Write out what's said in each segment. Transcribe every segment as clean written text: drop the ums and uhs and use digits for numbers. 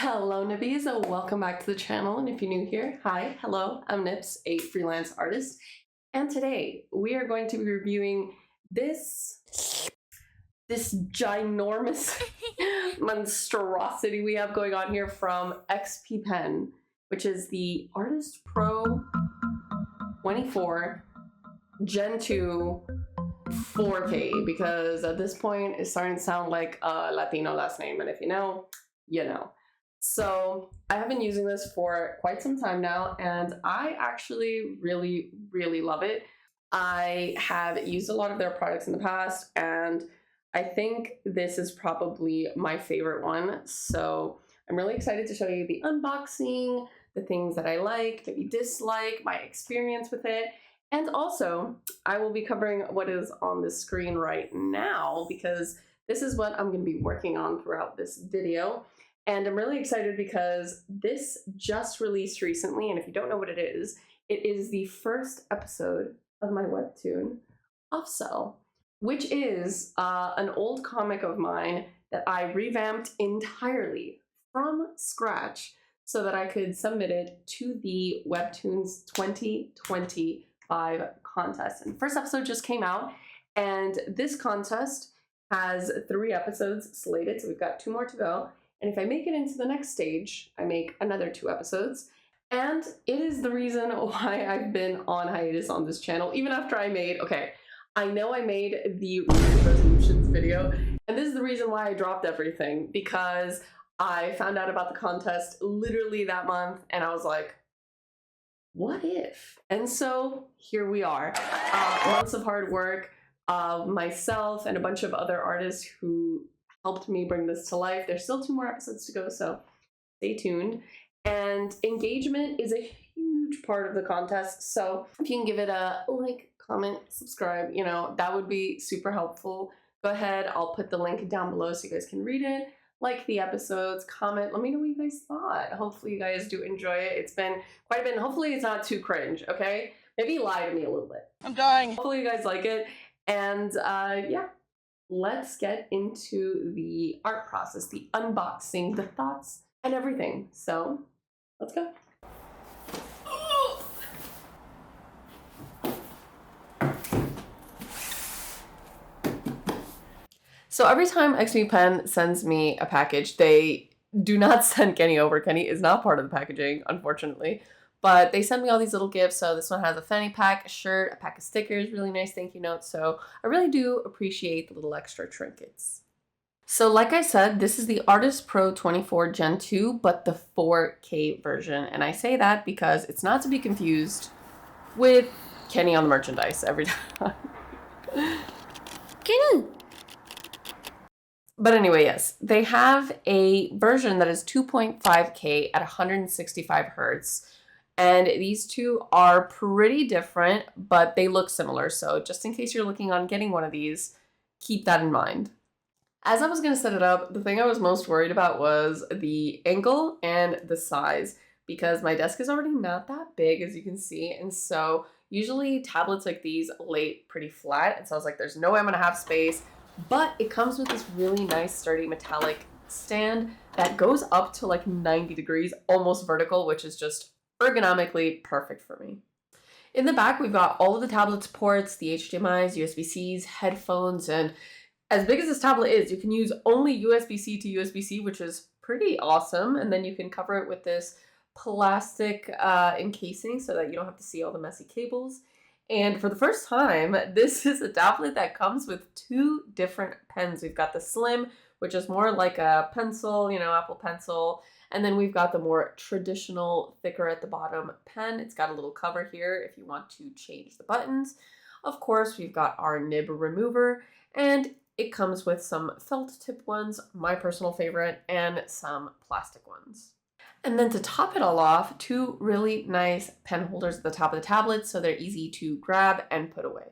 Hello nibbies, welcome back to the channel, and if you're new here, hi, hello, I'm Nips, a freelance artist, and today we are going to be reviewing this ginormous monstrosity we have going on here from XPPen, which is the Artist Pro 24 Gen 2 4K, because at this point it's starting to sound like a Latino last name, and if you know, you know. So I have been using this for quite some time now, and I actually really love it. I have used a lot of their products in the past, and I think this is probably my favorite one. So I'm really excited to show you the unboxing, the things that I like, maybe dislike, my experience with it. And also, I will be covering what is on the screen right now, because this is what I'm going to be working on throughout this video. And I'm really excited because this just released recently, and if you don't know what it is the first episode of my webtoon, Off Cell, which is an old comic of mine that I revamped entirely from scratch so that I could submit it to the WEBTOON's 2025 contest. And the first episode just came out, and this contest has 3 episodes slated, so we've got 2 more to go. And if I make it into the next stage, I make another 2 episodes. And it is the reason why I've been on hiatus on this channel, even after I made, I know I made the resolutions video, and this is the reason why I dropped everything, because I found out about the contest literally that month, and I was like, what if? And so here we are. Months of hard work, myself and a bunch of other artists who helped me bring this to life. There's still 2 more episodes to go, so stay tuned. And engagement is a huge part of the contest, so if you can give it a like, comment, subscribe, you know, that would be super helpful. Go ahead, I'll put the link down below so you guys can read it, like the episodes, comment, let me know what you guys thought. Hopefully you guys do enjoy it. It's been quite a bit, and hopefully it's not too cringe, okay? Maybe lie to me a little bit. I'm dying. Hopefully you guys like it, and yeah. Let's get into the art process, the unboxing, the thoughts, and everything. So, let's go. So every time XPPen sends me a package, they do not send Kenny over. Kenny is not part of the packaging, unfortunately. But they send me all these little gifts. So this one has a fanny pack, a shirt, a pack of stickers, really nice thank you notes. So I really do appreciate the little extra trinkets. So like I said, this is the Artist Pro 24 Gen 2, but the 4K version. And I say that because it's not to be confused with Kenny on the merchandise every time. Kenny! But anyway, yes, they have a version that is 2.5K at 165 hertz. And these two are pretty different, but they look similar. So just in case you're looking on getting one of these, keep that in mind. As I was going to set it up, the thing I was most worried about was the angle and the size, because my desk is already not that big, as you can see. And so usually tablets like these lay pretty flat. And so I was like, there's no way I'm going to have space. But it comes with this really nice sturdy metallic stand that goes up to like 90 degrees, almost vertical, which is just ergonomically perfect for me. In the back, we've got all of the tablet's ports, the HDMIs, USB-Cs, headphones, and as big as this tablet is, you can use only USB-C to USB-C, which is pretty awesome. And then you can cover it with this plastic encasing so that you don't have to see all the messy cables. And for the first time, this is a tablet that comes with 2 different pens. We've got the Slim, which is more like a pencil, you know, Apple Pencil. And then we've got the more traditional, thicker at the bottom pen. It's got a little cover here if you want to change the buttons. Of course, we've got our nib remover, and it comes with some felt tip ones, my personal favorite, and some plastic ones. And then to top it all off, 2 really nice pen holders at the top of the tablet so they're easy to grab and put away.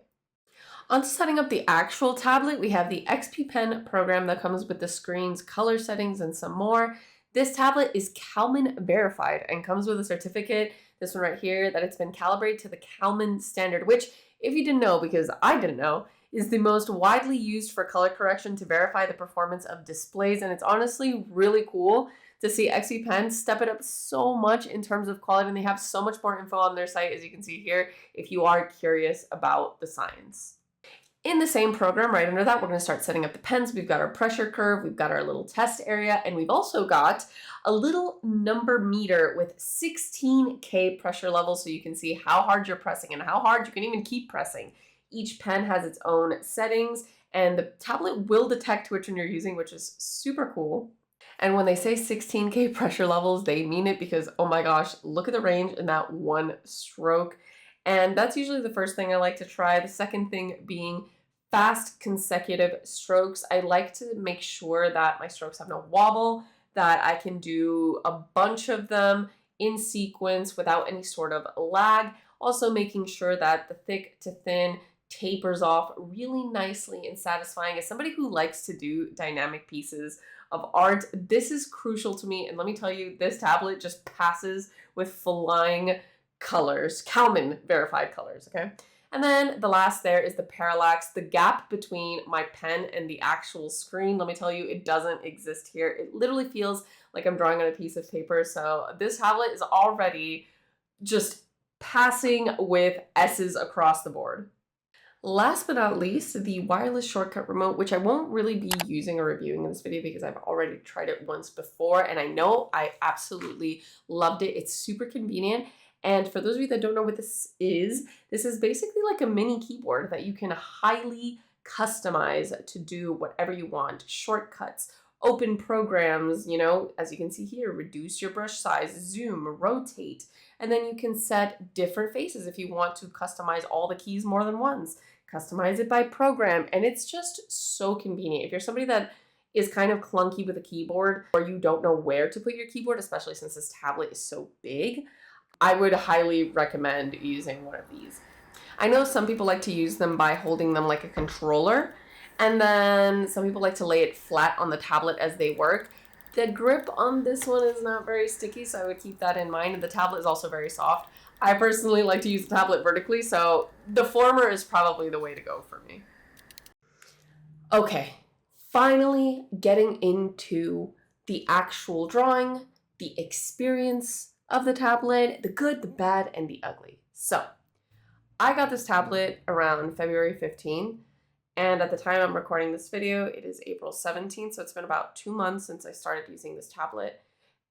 On to setting up the actual tablet, we have the XPPen program that comes with the screen's color settings and some more. This tablet is Kalman verified and comes with a certificate, this one right here, that it's been calibrated to the Kalman standard, which, if you didn't know, because I didn't know, is the most widely used for color correction to verify the performance of displays, and it's honestly really cool to see XPPen step it up so much in terms of quality, and they have so much more info on their site, as you can see here, if you are curious about the science. In the same program, right under that, we're going to start setting up the pens. We've got our pressure curve, we've got our little test area, and we've also got a little number meter with 16K pressure levels, so you can see how hard you're pressing and how hard you can even keep pressing. Each pen has its own settings, and the tablet will detect which one you're using, which is super cool. And when they say 16K pressure levels, they mean it, because, oh my gosh, look at the range in that one stroke. And that's usually the first thing I like to try. The second thing being fast consecutive strokes. I like to make sure that my strokes have no wobble, that I can do a bunch of them in sequence without any sort of lag. Also making sure that the thick to thin tapers off really nicely and satisfying. As somebody who likes to do dynamic pieces of art, this is crucial to me. And let me tell you, this tablet just passes with flying colors, Kalman verified colors, okay? And then the last there is the parallax, the gap between my pen and the actual screen. Let me tell you, it doesn't exist here. It literally feels like I'm drawing on a piece of paper. So this tablet is already just passing with S's across the board. Last but not least, the wireless shortcut remote, which I won't really be using or reviewing in this video because I've already tried it once before, and I know I absolutely loved it. It's super convenient. And for those of you that don't know what this is basically like a mini keyboard that you can highly customize to do whatever you want. Shortcuts, open programs, you know, as you can see here, reduce your brush size, zoom, rotate, and then you can set different faces if you want to customize all the keys more than once. Customize it by program, and it's just so convenient. If you're somebody that is kind of clunky with a keyboard, or you don't know where to put your keyboard, especially since this tablet is so big, I would highly recommend using one of these. I know some people like to use them by holding them like a controller, and then some people like to lay it flat on the tablet as they work. The grip on this one is not very sticky, so I would keep that in mind. And the tablet is also very soft. I personally like to use the tablet vertically, so the former is probably the way to go for me. Okay, finally getting into the actual drawing, the experience of the tablet, the good, the bad, and the ugly. So I got this tablet around February 15, and at the time I'm recording this video, it is April 17th, so it's been about 2 months since I started using this tablet.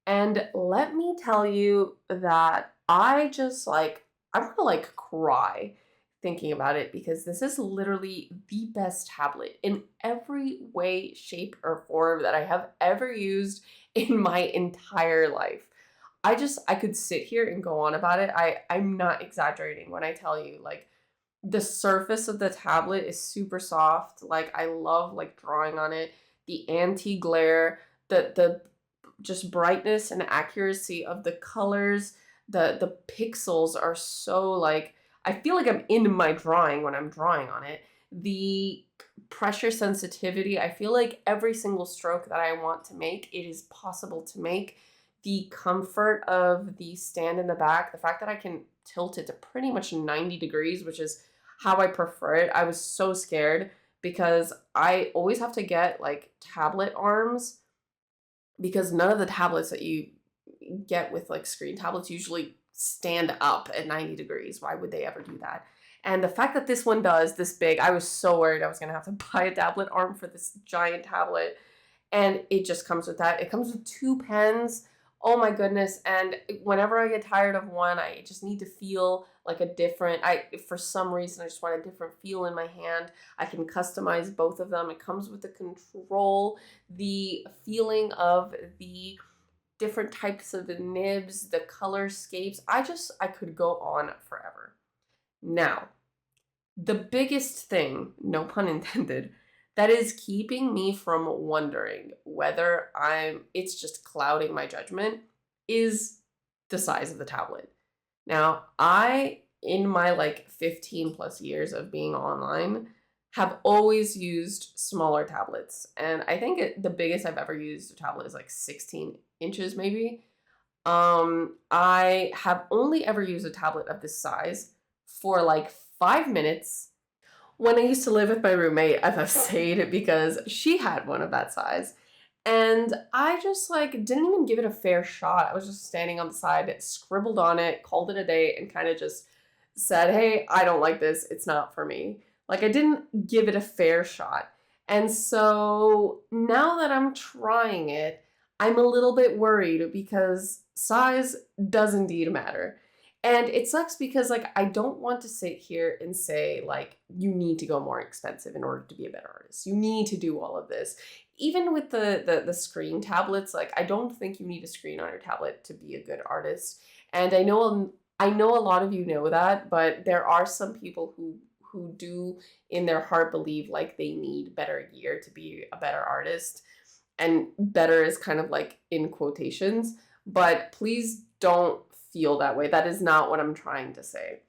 And let me tell you that I just I want to cry thinking about it, because this is literally the best tablet in every way, shape, or form that I have ever used in my entire life. I could sit here and go on about it. I'm not exaggerating when I tell you, the surface of the tablet is super soft. I love drawing on it. The anti-glare, the just brightness and accuracy of the colors, the pixels are so I feel like I'm in my drawing when I'm drawing on it. The pressure sensitivity, I feel like every single stroke that I want to make, it is possible to make. The comfort of the stand in the back, the fact that I can tilt it to pretty much 90 degrees, which is how I prefer it. I was so scared because I always have to get tablet arms, because none of the tablets that you get with screen tablets usually stand up at 90 degrees. Why would they ever do that? And the fact that this one does this big, I was so worried I was going to have to buy a tablet arm for this giant tablet. And it just comes with that. It comes with 2 pens. Oh my goodness. And whenever I get tired of one, I just need to feel a different, for some reason, I just want a different feel in my hand. I can customize both of them. It comes with the control, the feeling of the different types of the nibs, the colorscapes. I could go on forever. Now, the biggest thing, no pun intended, that is keeping me from wondering whether it's just clouding my judgment is the size of the tablet. Now, in my 15 plus years of being online, have always used smaller tablets. And I think the biggest I've ever used a tablet is 16 inches maybe. I have only ever used a tablet of this size for 5 minutes when I used to live with my roommate, as I've said, because she had one of that size. And I just like didn't even give it a fair shot. I was just standing on the side, scribbled on it, called it a day, and kind of just said, hey, I don't like this. It's not for me. Like I didn't give it a fair shot. And so now that I'm trying it, I'm a little bit worried because size does indeed matter. And it sucks because like I don't want to sit here and say like you need to go more expensive in order to be a better artist. You need to do all of this. Even with the screen tablets, like I don't think you need a screen on your tablet to be a good artist. And I know a lot of you know that, but there are some people who do in their heart believe like they need better gear to be a better artist. And better is kind of like in quotations, but please don't feel that way. That is not what I'm trying to say.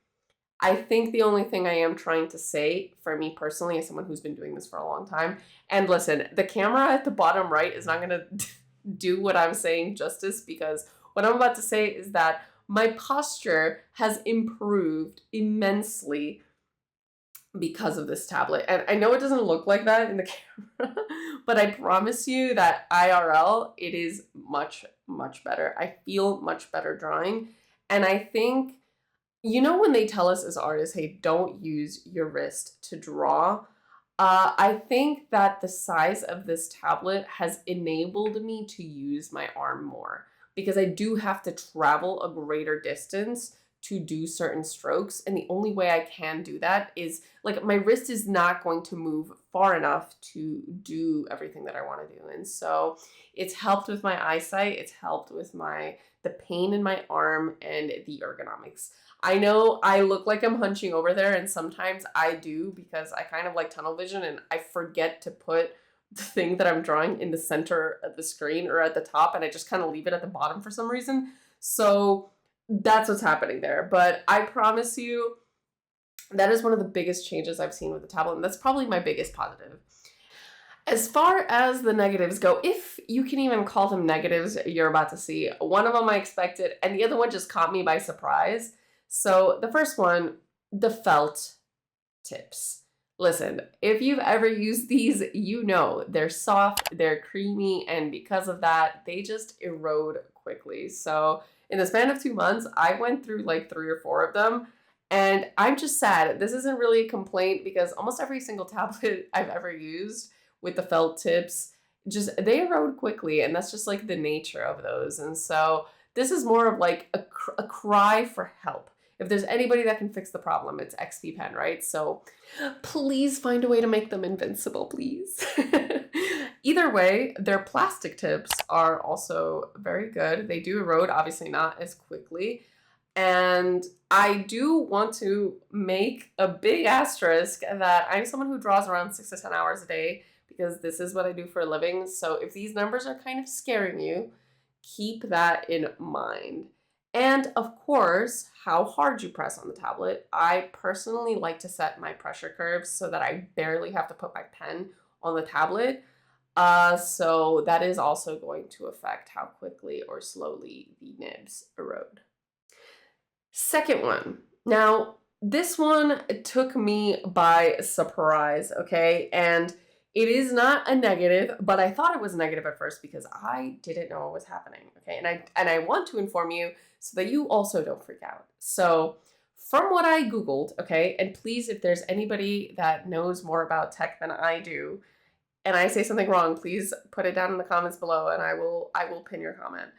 I think the only thing I am trying to say for me personally, as someone who's been doing this for a long time, and listen, the camera at the bottom right is not going to do what I'm saying justice, because what I'm about to say is that my posture has improved immensely because of this tablet. And I know it doesn't look like that in the camera, but I promise you that IRL, it is much, much better. I feel much better drawing. And I think, you know, when they tell us as artists, hey, don't use your wrist to draw, I think that the size of this tablet has enabled me to use my arm more, because I do have to travel a greater distance to do certain strokes. And the only way I can do that is like my wrist is not going to move far enough to do everything that I want to do. And so it's helped with my eyesight. It's helped with the pain in my arm and the ergonomics. I know I look like I'm hunching over there, and sometimes I do because I kind of like tunnel vision and I forget to put the thing that I'm drawing in the center of the screen or at the top, and I just kind of leave it at the bottom for some reason. So that's what's happening there. But I promise you, that is one of the biggest changes I've seen with the tablet, and that's probably my biggest positive. As far as the negatives go, if you can even call them negatives, you're about to see. One of them I expected, and the other one just caught me by surprise. So the first one, the felt tips. Listen, if you've ever used these, you know they're soft, they're creamy, and because of that, they just erode quickly. So in the span of 2 months, I went through like 3 or 4 of them, and I'm just sad. This isn't really a complaint because almost every single tablet I've ever used with the felt tips, just they erode quickly, and that's just like the nature of those. And so this is more of like a cry for help. If there's anybody that can fix the problem, it's XPPen, right? So please find a way to make them invincible, please. Either way, their plastic tips are also very good. They do erode, obviously not as quickly. And I do want to make a big asterisk that I'm someone who draws around 6 to 10 hours a day because this is what I do for a living. So if these numbers are kind of scaring you, keep that in mind. And of course, how hard you press on the tablet. I personally like to set my pressure curves so that I barely have to put my pen on the tablet. So that is also going to affect how quickly or slowly the nibs erode. Second one. Now, this one took me by surprise, okay? And it is not a negative, but I thought it was negative at first because I didn't know what was happening, okay? And I want to inform you so that you also don't freak out. So from what I Googled, okay, and please, if there's anybody that knows more about tech than I do, and I say something wrong, please put it down in the comments below and I will pin your comment.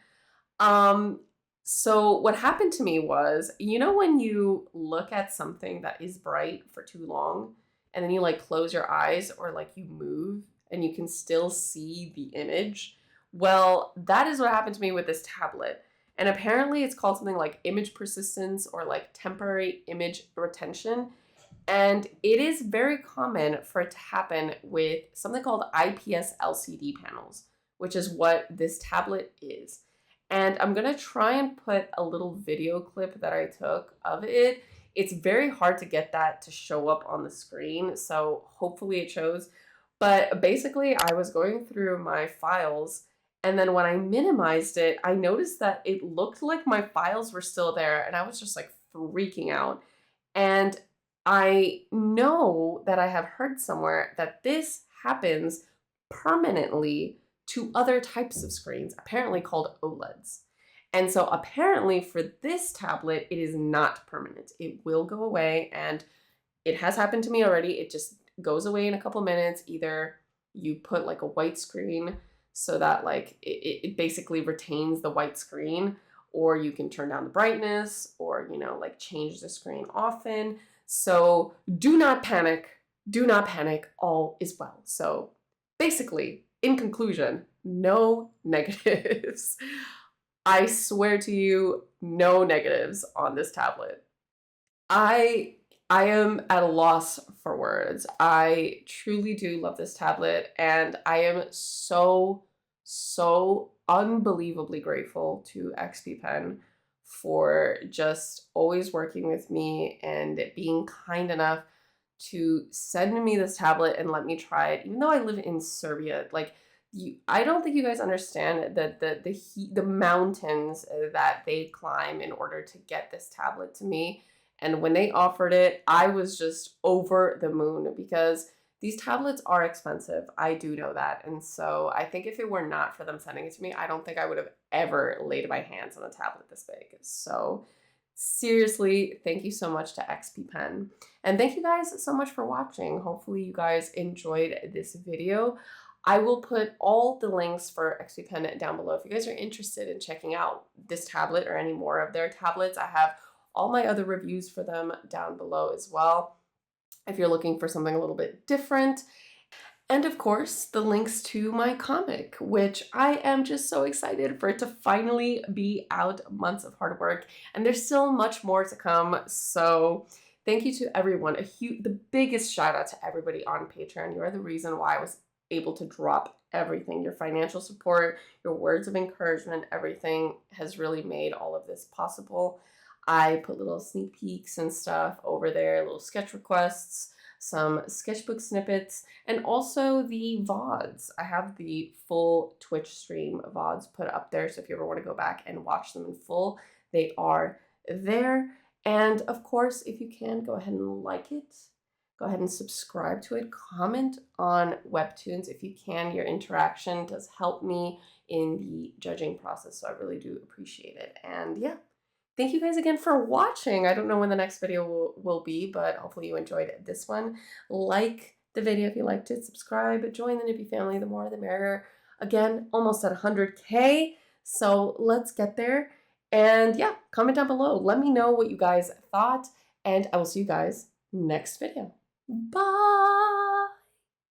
So what happened to me was, you know, when you look at something that is bright for too long and then you like close your eyes or like you move and you can still see the image? Well, that is what happened to me with this tablet. And apparently it's called something like image persistence or like temporary image retention. And it is very common for it to happen with something called IPS LCD panels, which is what this tablet is. And I'm going to try and put a little video clip that I took of it. It's very hard to get that to show up on the screen, so hopefully it shows. But basically, I was going through my files, and then when I minimized it, I noticed that it looked like my files were still there, and I was just like freaking out. And I know that I have heard somewhere that this happens permanently to other types of screens, apparently called OLEDs. And so apparently for this tablet, it is not permanent. It will go away, and it has happened to me already. It just goes away in a couple minutes. Either you put like a white screen so that like it basically retains the white screen, or you can turn down the brightness, or, you know, like change the screen often. So do not panic. Do not panic. All is well. So basically, in conclusion, no negatives. I swear to you, no negatives on this tablet. I am at a loss for words. I truly do love this tablet, and I am so unbelievably grateful to XPPen for just always working with me and being kind enough to send me this tablet and let me try it, even though I live in Serbia. Like, I don't think you guys understand the mountains that they climb in order to get this tablet to me. And when they offered it, I was just over the moon, because these tablets are expensive. I do know that. And so I think if it were not for them sending it to me, I don't think I would have ever laid my hands on a tablet this big. So seriously, thank you so much to XPPen. And thank you guys so much for watching. Hopefully you guys enjoyed this video. I will put all the links for XPPen down below. If you guys are interested in checking out this tablet or any more of their tablets, I have all my other reviews for them down below as well, if you're looking for something a little bit different. And of course, the links to my comic, which I am just so excited for it to finally be out. Months of hard work, and there's still much more to come. So thank you to everyone. The biggest shout out to everybody on Patreon. You are the reason why I was able to drop everything. Your financial support, your words of encouragement, everything has really made all of this possible. I put little sneak peeks and stuff over there, little sketch requests, some sketchbook snippets, and also the VODs. I have the full Twitch stream VODs put up there, so if you ever want to go back and watch them in full, they are there. And of course, if you can, go ahead and like it. Go ahead and subscribe to it. Comment on WEBTOONs if you can. Your interaction does help me in the judging process, so I really do appreciate it. And yeah, thank you guys again for watching. I don't know when the next video will be, but hopefully you enjoyed this one. Like the video if you liked it. Subscribe. Join the Nippy family. The more the merrier. Again, almost at 100K. So let's get there. And yeah, comment down below. Let me know what you guys thought. And I will see you guys next video. Bye.